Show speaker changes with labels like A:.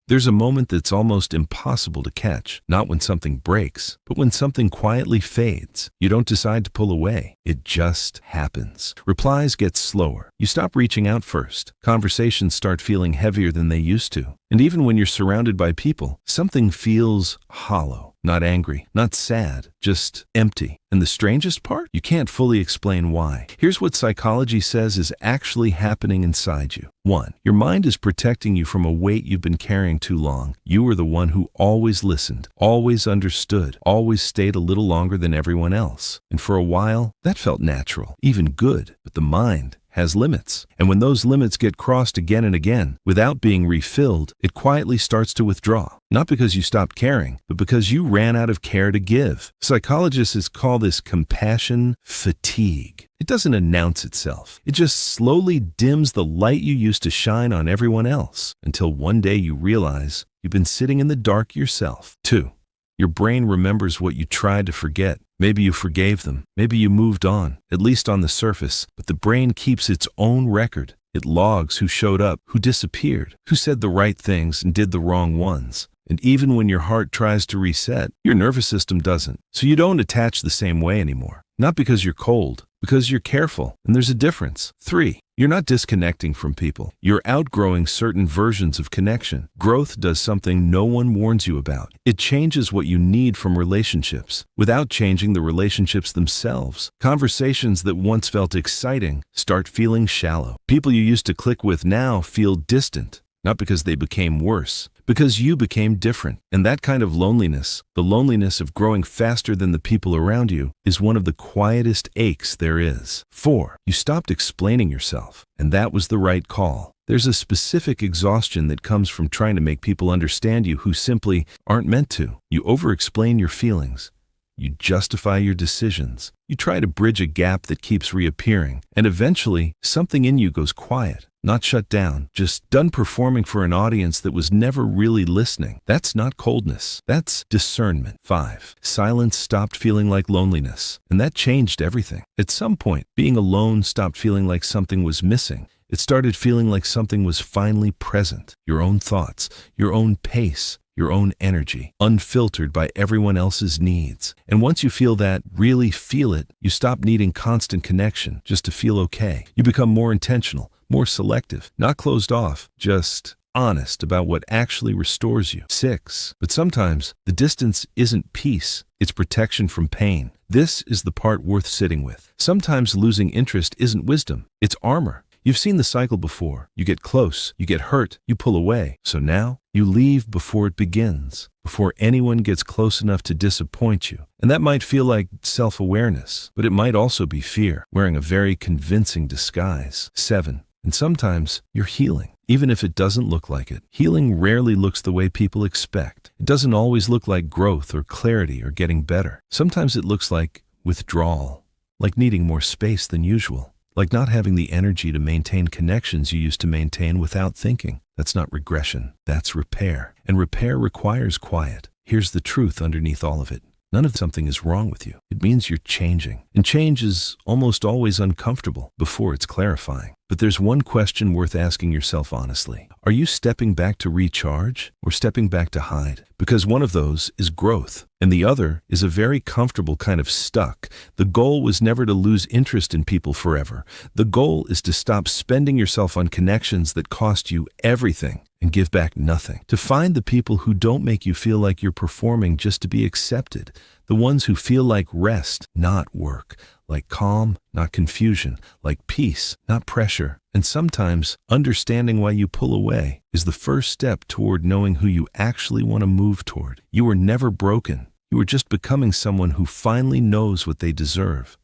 A: There's a moment that's almost impossible to catch, not when something breaks, but when something quietly fades. You don't decide to pull away. It just happens. Replies get slower. You stop reaching out first. Conversations start feeling heavier than they used to. And even when you're surrounded by people, something feels hollow. Not angry, not sad, just empty. And the strangest part? You can't fully explain why. Here's what psychology says is actually happening inside you. 1. Your mind is protecting you from a weight you've been carrying too long. You were the one who always listened, always understood, always stayed a little longer than everyone else. And for a while, that felt natural, even good. But the mind has limits. And when those limits get crossed again and again, without being refilled, it quietly starts to withdraw. Not because you stopped caring, but because you ran out of care to give. Psychologists call this compassion fatigue. It doesn't announce itself. It just slowly dims the light you used to shine on everyone else, until one day you realize you've been sitting in the dark yourself. 2. Your brain remembers what you tried to forget. Maybe you forgave them. Maybe you moved on, at least on the surface. But the brain keeps its own record. It logs who showed up, who disappeared, who said the right things and did the wrong ones. And even when your heart tries to reset, your nervous system doesn't. So you don't attach the same way anymore. Not because you're cold, because you're careful. And there's a difference. 3. You're not disconnecting from people. You're outgrowing certain versions of connection. Growth does something no one warns you about. It changes what you need from relationships without changing the relationships themselves. Conversations that once felt exciting start feeling shallow. People you used to click with now feel distant, not because they became worse, because you became different. And that kind of loneliness, the loneliness of growing faster than the people around you, is one of the quietest aches there is. 4. You stopped explaining yourself, and that was the right call. There's a specific exhaustion that comes from trying to make people understand you who simply aren't meant to. You over-explain your feelings. You justify your decisions. You try to bridge a gap that keeps reappearing, and eventually, something in you goes quiet. Not shut down, just done performing for an audience that was never really listening. That's not coldness. That's discernment. 5. Silence stopped feeling like loneliness, and that changed everything. At some point, being alone stopped feeling like something was missing. It started feeling like something was finally present. Your own thoughts, your own pace, your own energy, unfiltered by everyone else's needs. And once you feel that, really feel it, you stop needing constant connection just to feel okay. You become more intentional, more selective, not closed off, just honest about what actually restores you. 6. But sometimes the distance isn't peace, it's protection from pain. This is the part worth sitting with. Sometimes losing interest isn't wisdom, it's armor. You've seen the cycle before. You get close, you get hurt, you pull away. So now, you leave before it begins, before anyone gets close enough to disappoint you. And that might feel like self-awareness, but it might also be fear, wearing a very convincing disguise. 7. And sometimes, you're healing, even if it doesn't look like it. Healing rarely looks the way people expect. It doesn't always look like growth or clarity or getting better. Sometimes it looks like withdrawal, like needing more space than usual. Like not having the energy to maintain connections you used to maintain without thinking. That's not regression, that's repair. And repair requires quiet. Here's the truth underneath all of it. None of something is wrong with you. It means you're changing. And change is almost always uncomfortable before it's clarifying. But there's one question worth asking yourself honestly. Are you stepping back to recharge or stepping back to hide? Because one of those is growth, and the other is a very comfortable kind of stuck. The goal was never to lose interest in people forever. The goal is to stop spending yourself on connections that cost you everything and give back nothing. To find the people who don't make you feel like you're performing just to be accepted. The ones who feel like rest, not work. Like calm, not confusion. Like peace, not pressure. And sometimes, understanding why you pull away is the first step toward knowing who you actually want to move toward. You were never broken. You were just becoming someone who finally knows what they deserve.